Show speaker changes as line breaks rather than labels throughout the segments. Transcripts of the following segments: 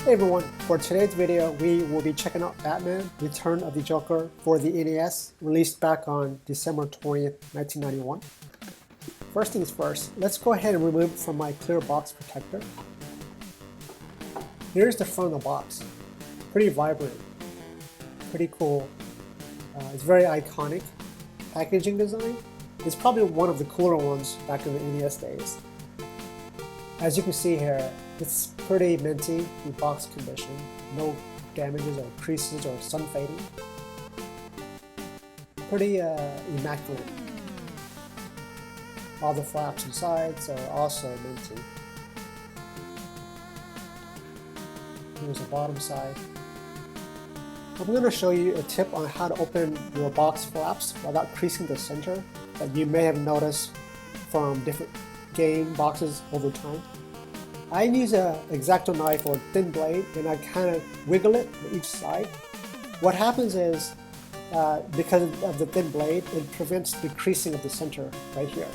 Hey everyone, for today's video we will be checking out Batman Return of the Joker for the NES, released back on December 20th, 1991. First things first, let's go ahead and remove it from my clear box protector. Here's the front of the box. Pretty vibrant, pretty cool. It's very iconic. Packaging design is probably one of the cooler ones back in the NES days. As you can see here, it's pretty minty in box condition, no damages or creases or sun fading. Pretty immaculate. All the flaps and sides are also minty. Here's the bottom side. I'm going to show you a tip on how to open your box flaps without creasing the center that you may have noticed from different game boxes over time. I use an X-Acto knife or a thin blade and I kind of wiggle it on each side. What happens is, because of the thin blade, it prevents the creasing of the center right here.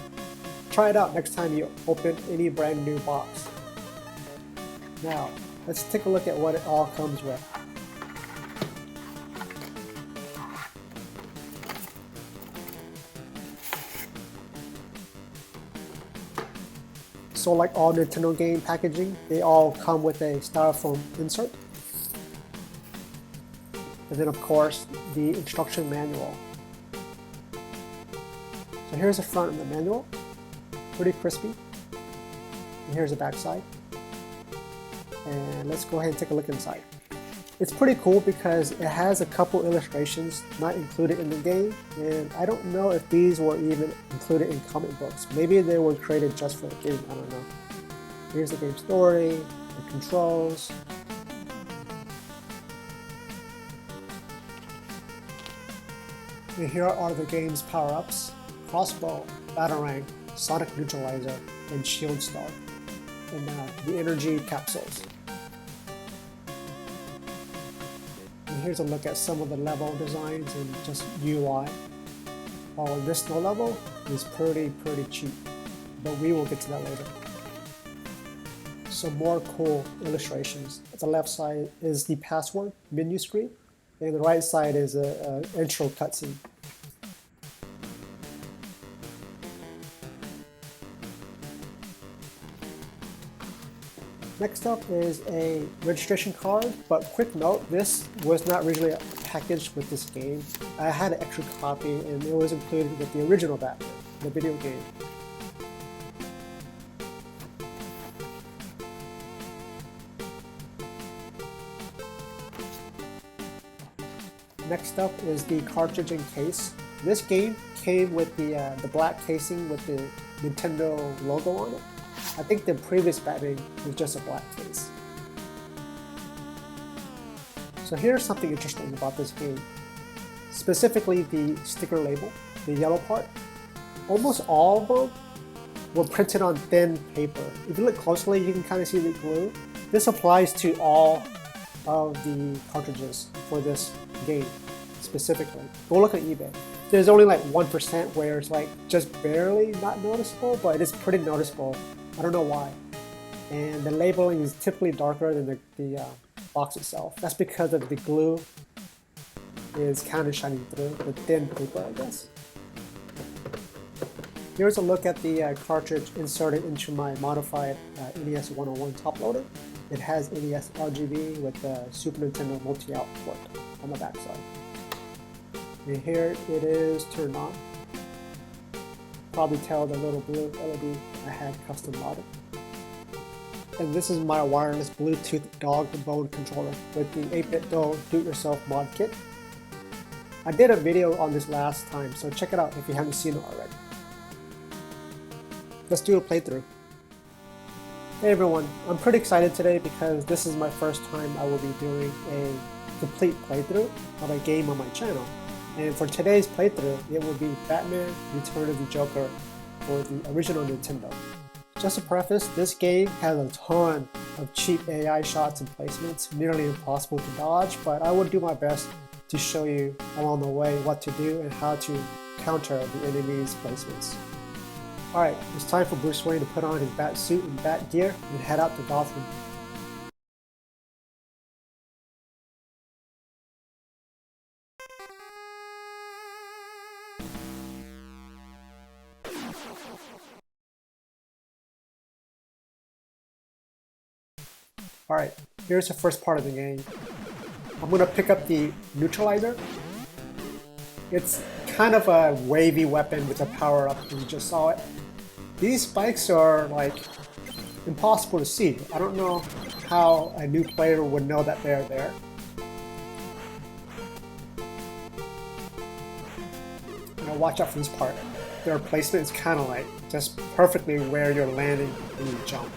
Try it out next time you open any brand new box. Now, let's take a look at what it all comes with. So like all Nintendo game packaging, they all come with a Styrofoam insert. And then of course, the instruction manual. So here's the front of the manual, pretty crispy. And here's the back side. And let's go ahead and take a look inside. It's pretty cool because it has a couple illustrations not included in the game, and I don't know if these were even included in comic books. Maybe they were created just for the game, I don't know. Here's the game story, the controls. And here are the game's power-ups: crossbow, batarang, sonic neutralizer, and shield star, and the energy capsules. And here's a look at some of the level designs and just UI. Oh, this snow level is pretty cheap, but we will get to that later. Some more cool illustrations. At the left side is the password menu screen, and the right side is an intro cutscene. Next up is a registration card, but quick note, this was not originally packaged with this game. I had an extra copy and it was included with the original Batman, the video game. Next up is the cartridge and case. This game came with the black casing with the Nintendo logo on it. I think the previous Batman was just a black case. So here's something interesting about this game. Specifically the sticker label, the yellow part. Almost all of them were printed on thin paper. If you look closely, you can kind of see the glue. This applies to all of the cartridges for this game specifically. Go look at eBay. There's only like 1% where it's like just barely not noticeable, but it is pretty noticeable. I don't know why. And the labeling is typically darker than the box itself. That's because of the glue is kind of shining through the thin paper, I guess. Here's a look at the cartridge inserted into my modified NES 101 top loader. It has NES RGB with the Super Nintendo multi-out port on the back side. And here it is turned on. Probably tell the little blue LED I had custom modded. And this is my wireless Bluetooth dog bone controller with the 8-bit do-it-yourself mod kit. I did a video on this last time, so check it out if you haven't seen it already. Let's do a playthrough. Hey everyone, I'm pretty excited today because this is my first time I will be doing a complete playthrough of a game on my channel. And for today's playthrough, it will be Batman Return of the Joker for the original Nintendo. Just to preface, this game has a ton of cheap AI shots and placements, nearly impossible to dodge, but I will do my best to show you along the way what to do and how to counter the enemy's placements. Alright, it's time for Bruce Wayne to put on his bat suit and bat gear and head out to Gotham. Alright, here's the first part of the game. I'm gonna pick up the neutralizer. It's kind of a wavy weapon with a power up, you just saw it. These spikes are like impossible to see. I don't know how a new player would know that they're there. Now watch out for this part. Their placement is kind of like just perfectly where you're landing when you jump.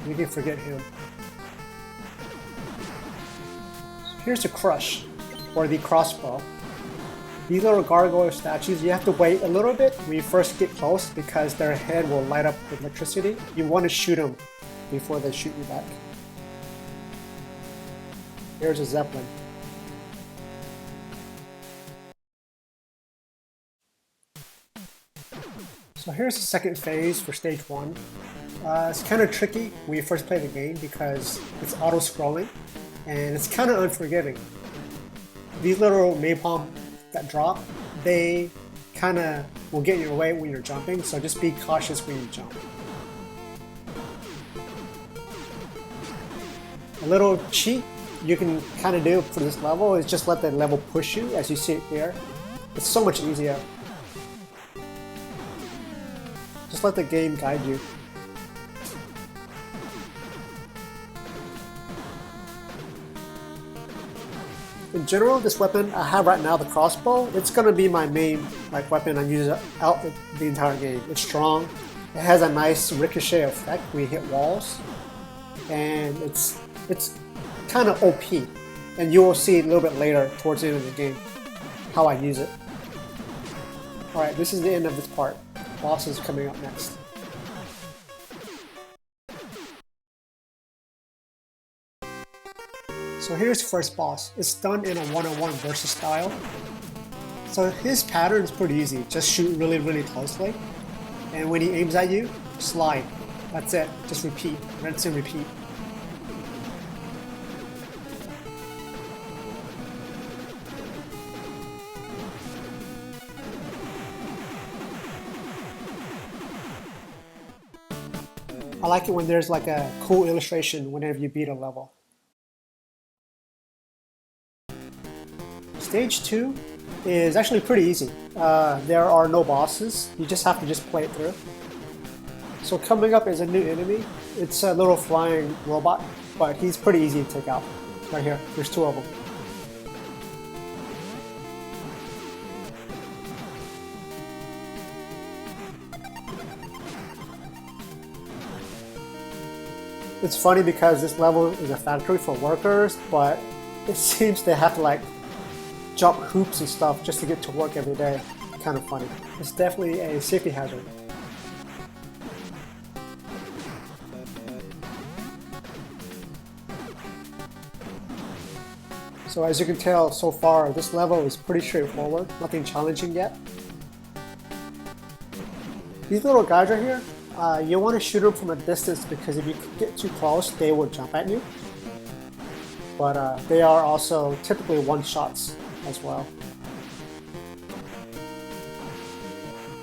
You can forget him. Here's the crush, or the crossbow. These little gargoyle statues, you have to wait a little bit when you first get close because their head will light up with electricity. You want to shoot them before they shoot you back. Here's a zeppelin. So here's the second phase for stage 1. It's kind of tricky when you first play the game because it's auto-scrolling and it's kind of unforgiving. These little napalm that drop, they kind of will get in your way when you're jumping, so just be cautious when you jump. A little cheat you can kind of do for this level is just let the level push you as you see it here. It's so much easier. Just let the game guide you. In general, this weapon I have right now, the crossbow, it's going to be my main weapon I use out the entire game. It's strong, it has a nice ricochet effect when you hit walls, and it's kind of OP. And you will see a little bit later towards the end of the game how I use it. Alright, this is the end of this part. Boss is coming up next. So here's the first boss. It's done in a one-on-one versus style. So his pattern is pretty easy. Just shoot really, really closely. And when he aims at you, slide. That's it. Just repeat. Rinse and repeat. I like it when there's like a cool illustration whenever you beat a level. Stage 2 is actually pretty easy. There are no bosses, you just have to just play it through. So coming up is a new enemy. It's a little flying robot, but he's pretty easy to take out. Right here, there's 2 of them. It's funny because this level is a factory for workers, but it seems they have to like jump hoops and stuff just to get to work every day. Kind of funny. It's definitely a safety hazard. So as you can tell so far, this level is pretty straightforward, nothing challenging yet. These little guys right here, you want to shoot them from a distance because if you get too close, they will jump at you. But they are also typically one-shots as well.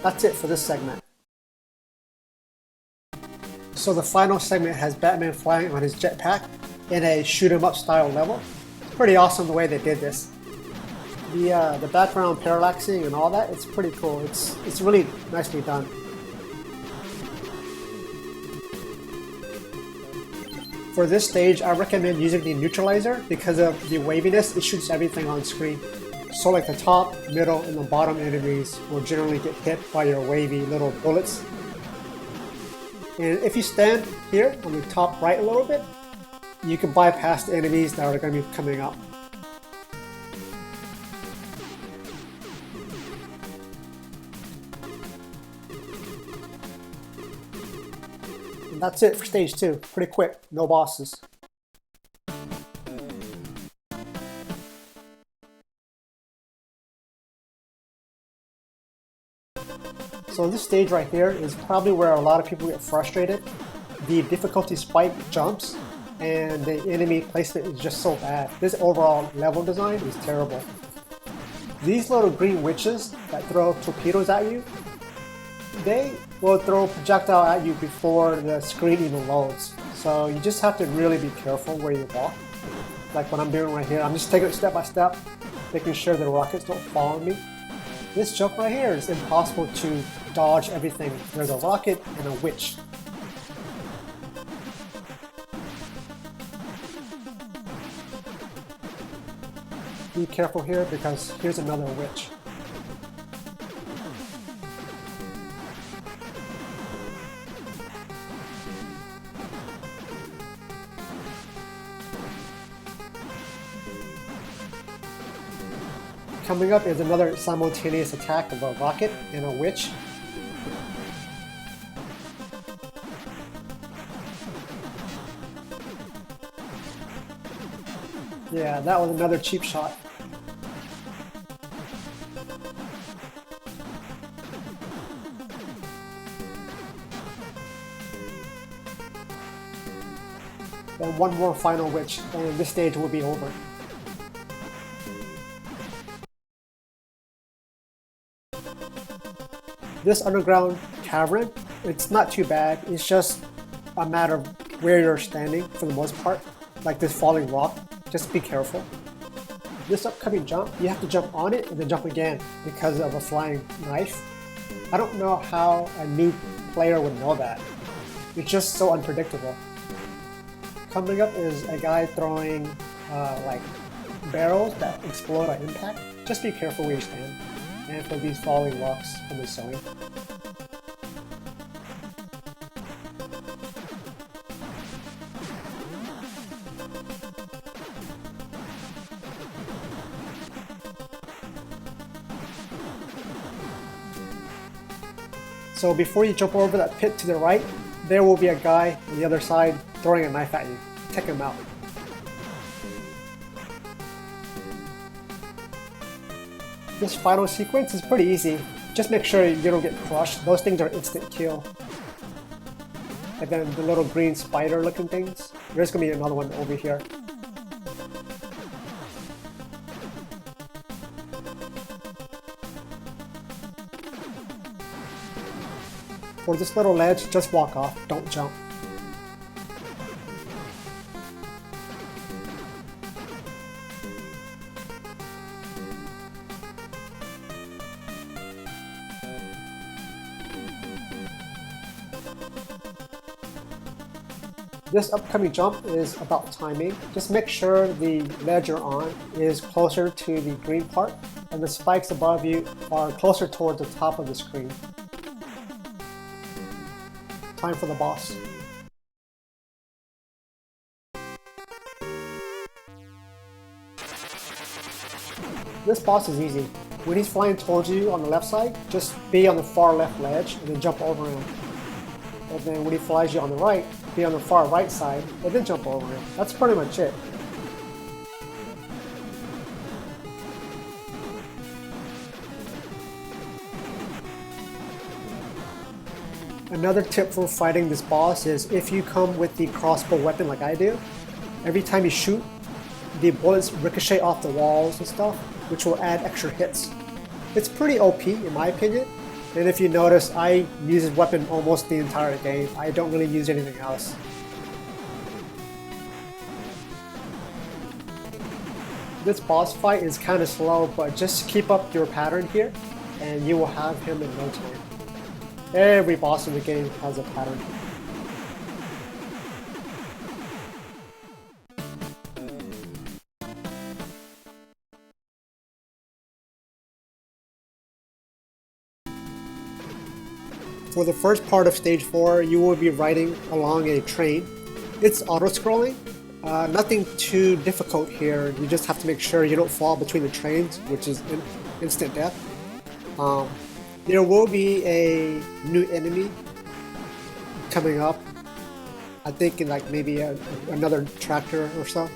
That's it for this segment. So the final segment has Batman flying on his jetpack in a shoot-'em-up style level. It's pretty awesome the way they did this. The background parallaxing and all that, it's pretty cool. It's really nicely done. For this stage, I recommend using the neutralizer because of the waviness, it shoots everything on screen. So like the top, middle, and the bottom enemies will generally get hit by your wavy little bullets. And if you stand here on the top right a little bit, you can bypass the enemies that are going to be coming up. And that's it for stage 2. Pretty quick, no bosses. So this stage right here is probably where a lot of people get frustrated. The difficulty spike jumps and the enemy placement is just so bad. This overall level design is terrible. These little green witches that throw torpedoes at you, they will throw a projectile at you before the screen even loads. So you just have to really be careful where you walk. Like what I'm doing right here, I'm just taking it step by step, making sure the rockets don't follow me. This jump right here is impossible to dodge everything. There's a rocket and a witch. Be careful here because here's another witch. Coming up is another simultaneous attack of a rocket and a witch. Yeah, that was another cheap shot. And one more final witch, and this stage will be over. This underground cavern, it's not too bad. It's just a matter of where you're standing for the most part. Like this falling rock, just be careful. This upcoming jump, you have to jump on it and then jump again because of a flying knife. I don't know how a new player would know that. It's just so unpredictable. Coming up is a guy throwing like barrels that explode on impact. Just be careful where you stand. And for these falling rocks from the sewing. So before you jump over that pit to the right, there will be a guy on the other side throwing a knife at you. Take him out. This final sequence is pretty easy. Just make sure you don't get crushed. Those things are instant kill. And then the little green spider looking things. There's gonna be another one over here. For this little ledge, just walk off, don't jump. This upcoming jump is about timing. Just make sure the ledge you're on is closer to the green part and the spikes above you are closer towards the top of the screen. Time for the boss. This boss is easy. When he's flying towards you on the left side, just be on the far left ledge and then jump over him. And then when he flies you on the right, be on the far right side and then jump over him. That's pretty much it. Another tip for fighting this boss is if you come with the crossbow weapon like I do, every time you shoot, the bullets ricochet off the walls and stuff, which will add extra hits. It's pretty OP in my opinion, and if you notice, I use this weapon almost the entire game. I don't really use anything else. This boss fight is kind of slow, but just keep up your pattern here, and you will have him in no time. Every boss in the game has a pattern. For the first part of stage 4, you will be riding along a train. It's auto-scrolling. Nothing too difficult here. You just have to make sure you don't fall between the trains, which is instant death. There will be a new enemy coming up. I think in like maybe another tractor or so.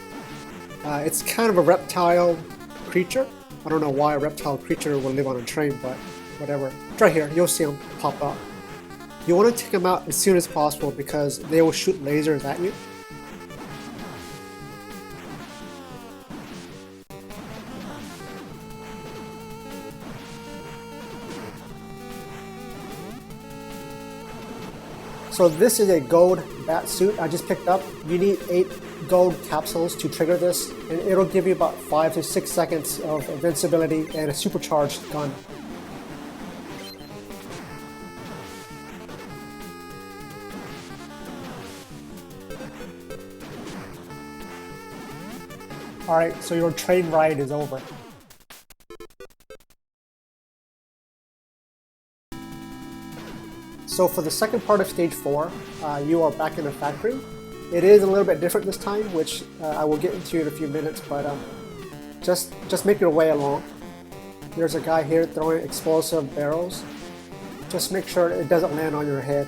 It's kind of a reptile creature. I don't know why a reptile creature would live on a train, but whatever. Right here, you'll see them pop up. You want to take them out as soon as possible because they will shoot lasers at you. So this is a gold bat suit I just picked up. You need 8 gold capsules to trigger this, and it'll give you about 5 to 6 seconds of invincibility and a supercharged gun. Alright, so your train ride is over. So for the second part of stage 4, you are back in the factory. It is a little bit different this time, which I will get into in a few minutes, but just make your way along. There's a guy here throwing explosive barrels. Just make sure it doesn't land on your head.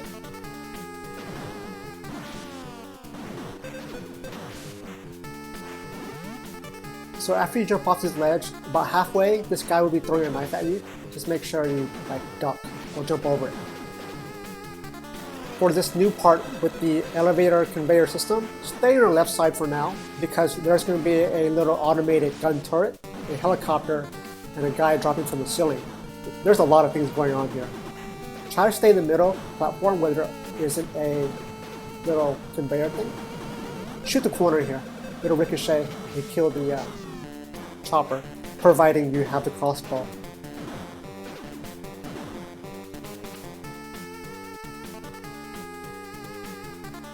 So after you jump off this ledge, about halfway, this guy will be throwing a knife at you. Just make sure you duck or jump over it. For this new part with the elevator conveyor system, stay on your left side for now, because there's going to be a little automated gun turret, a helicopter, and a guy dropping from the ceiling. There's a lot of things going on here. Try to stay in the middle platform where there isn't a little conveyor thing. Shoot the corner here. It'll ricochet and kill the chopper, providing you have the crossbow.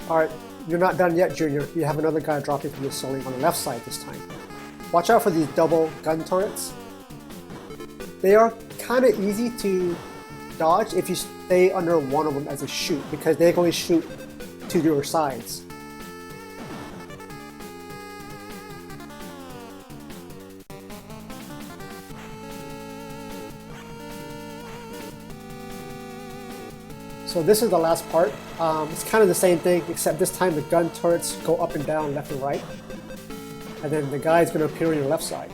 Alright, you're not done yet, Junior. You have another guy dropping from the ceiling on the left side this time. Watch out for these double gun turrets. They are kind of easy to dodge if you stay under one of them as a shoot, because they can only shoot to your sides. So this is the last part. It's kind of the same thing, except this time the gun turrets go up and down, left and right. And then the guy is going to appear on your left side.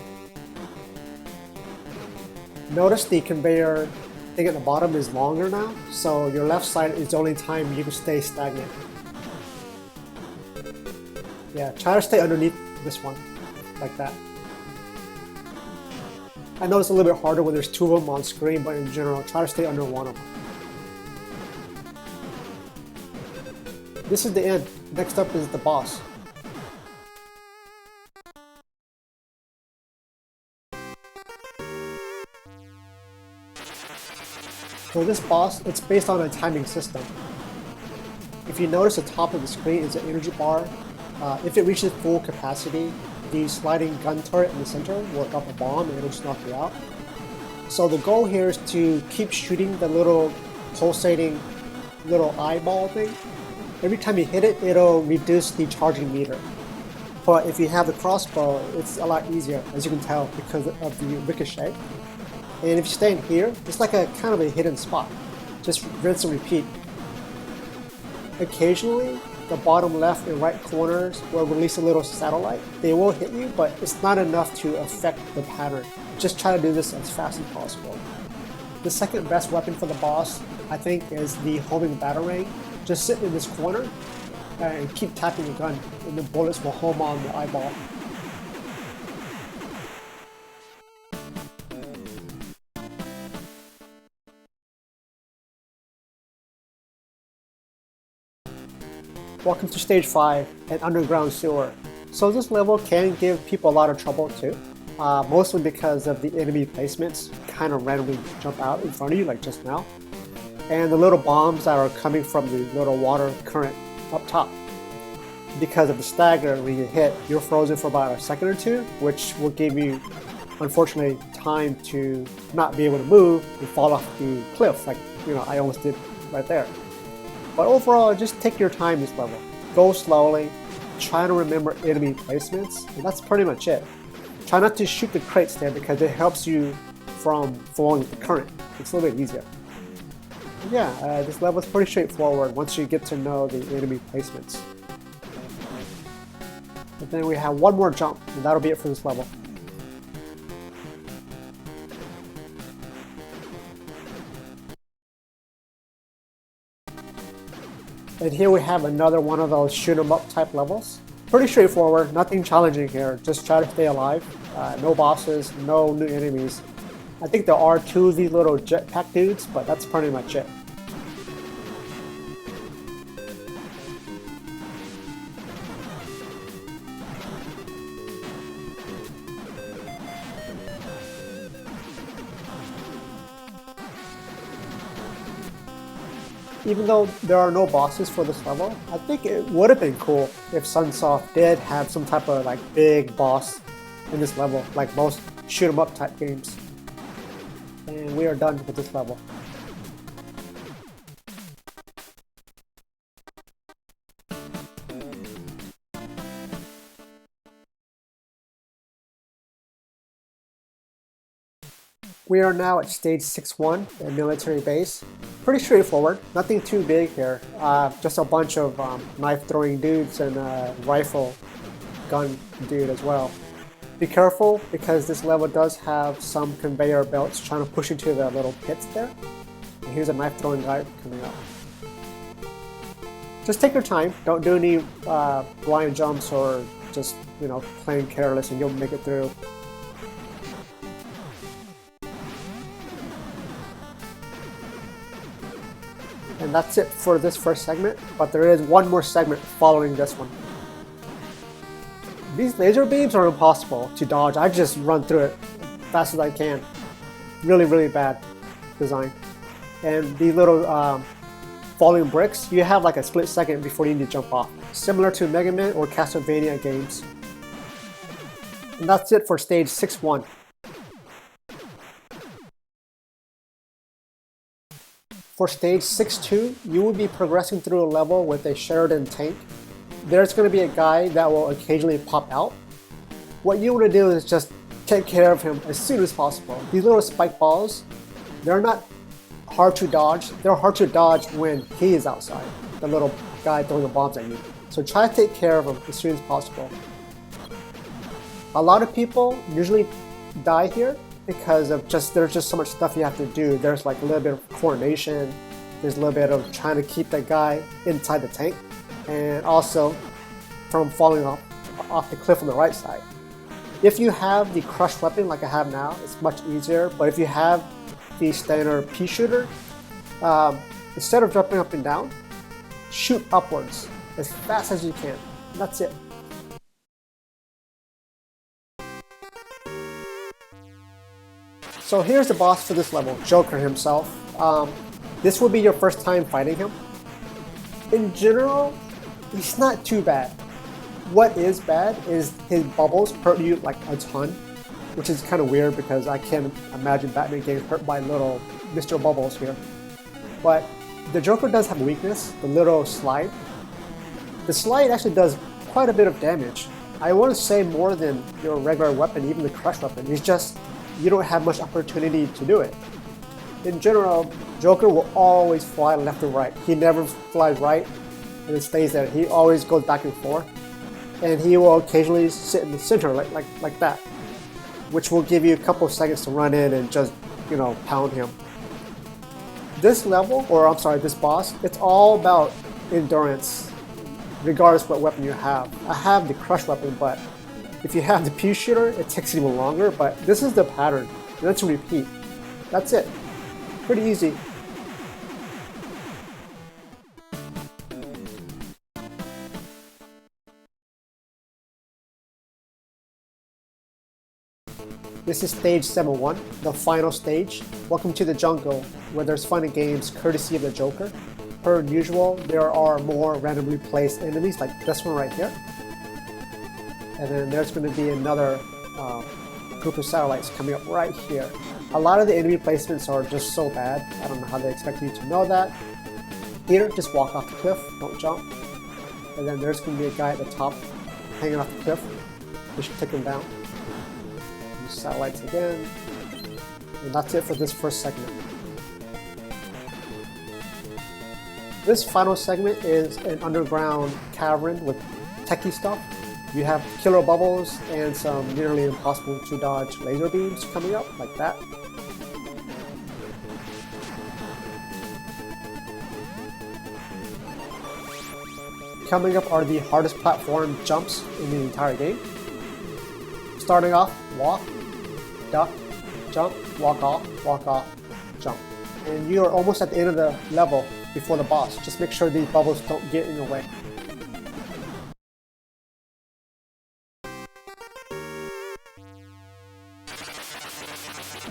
Notice the conveyor thing at the bottom is longer now, so your left side is the only time you can stay stagnant. Yeah, try to stay underneath this one, like that. I know it's a little bit harder when there's 2 of them on screen, but in general, try to stay under one of them. This is the end. Next up is the boss. So this boss, it's based on a timing system. If you notice, the top of the screen is an energy bar. If it reaches full capacity, the sliding gun turret in the center will drop a bomb and it'll just knock you out. So the goal here is to keep shooting the little pulsating little eyeball thing. Every time you hit it, it'll reduce the charging meter. But if you have the crossbow, it's a lot easier, as you can tell, because of the ricochet. And if you stay in here, it's like a kind of a hidden spot. Just rinse and repeat. Occasionally, the bottom left and right corners will release a little satellite. They will hit you, but it's not enough to affect the pattern. Just try to do this as fast as possible. The second best weapon for the boss, I think, is the homing batarang. Just sit in this corner and keep tapping the gun, and the bullets will home on the eyeball. Welcome to stage 5, an underground sewer. So this level can give people a lot of trouble too, mostly because of the enemy placements kind of randomly jump out in front of you like just now. And the little bombs that are coming from the little water current up top. Because of the stagger, when you hit, you're frozen for about a second or two, which will give you, unfortunately, time to not be able to move and fall off the cliff, like I almost did right there. But overall, just take your time this level. Go slowly, try to remember enemy placements, and that's pretty much it. Try not to shoot the crates there because it helps you from following the current. It's a little bit easier. Yeah, this level is pretty straightforward once you get to know the enemy placements. But then we have one more jump, and that'll be it for this level. And here we have another one of those shoot 'em up type levels. Pretty straightforward, nothing challenging here, just try to stay alive. No bosses, no new enemies. I think there are 2 of these little jetpack dudes, but that's pretty much it. even though there are no bosses for this level, I think it would have been cool if Sunsoft did have some type of like big boss in this level, like most shoot 'em up type games. And we are done with this level. We are now at stage 6-1 at military base. Pretty straightforward, nothing too big here. Just a bunch of knife throwing dudes and a rifle gun dude as well. Be careful because this level does have some conveyor belts trying to push into the little pits there. And here's a knife throwing guy coming up. Just take your time, don't do any blind jumps or just, you know, playing careless and you'll make it through. And that's it for this first segment, but there is one more segment following this one. These laser beams are impossible to dodge. I just run through it as fast as I can. Really, really bad design. And these little falling bricks, you have like a split second before you need to jump off. Similar to Mega Man or Castlevania games. And that's it for stage 6-1. For stage 6-2, you will be progressing through a level with a Sheridan tank. There's going to be a guy that will occasionally pop out. What you want to do is just take care of him as soon as possible. These little spike balls, they're not hard to dodge. They're hard to dodge when he is outside, the little guy throwing the bombs at you. So try to take care of him as soon as possible. A lot of people usually die here because of there's just so much stuff you have to do. There's like a little bit of coordination, there's a little bit of trying to keep that guy inside the tank, and also from falling off the cliff on the right side. If you have the crush weapon like I have now, it's much easier, but if you have the standard pea shooter, instead of jumping up and down, shoot upwards as fast as you can. And that's it. So here's the boss for this level, Joker himself. This will be your first time fighting him. In general, he's not too bad. What is bad is his bubbles hurt you like a ton, which is kind of weird because I can't imagine Batman getting hurt by little Mr. Bubbles here. But the Joker does have a weakness, the little slide. The slide actually does quite a bit of damage. I want to say more than your regular weapon, even the crush weapon. It's just you don't have much opportunity to do it. In general, Joker will always fly left or right. He never flies right and it stays there. He always goes back and forth. And he will occasionally sit in the center like that, which will give you a couple of seconds to run in and just, you know, pound him. This level, or I'm sorry, this boss, it's all about endurance, regardless what weapon you have. I have the crush weapon, but if you have the pea shooter, it takes even longer, but this is the pattern. Let's repeat. That's it. Pretty easy. This is stage 7-1, the final stage. Welcome to the jungle, where there's fun and games courtesy of the Joker. Per usual, there are more randomly placed enemies like this one right here. And then there's going to be another group of satellites coming up right here. A lot of the enemy placements are just so bad. I don't know how they expect you to know that. Here, just walk off the cliff, don't jump. And then there's going to be a guy at the top hanging off the cliff. You should take him down. Use satellites again. And that's it for this first segment. This final segment is an underground cavern with techie stuff. You have killer bubbles and some nearly impossible to dodge laser beams coming up like that. Coming up are the hardest platform jumps in the entire game. Starting off, walk, duck, jump, walk off, jump. And you are almost at the end of the level before the boss. Just make sure these bubbles don't get in your way.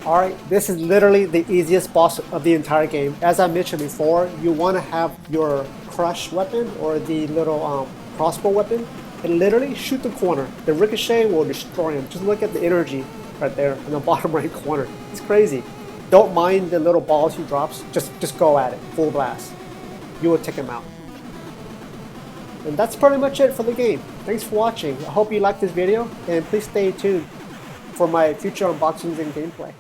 Alright, this is literally the easiest boss of the entire game. As I mentioned before, you want to have your crush weapon or the little crossbow weapon and literally shoot the corner. The ricochet will destroy him. Just look at the energy right there in the bottom right corner. It's crazy. Don't mind the little balls he drops. Just go at it, full blast. You will take him out. And that's pretty much it for the game. Thanks for watching. I hope you liked this video and please stay tuned for my future unboxings and gameplay.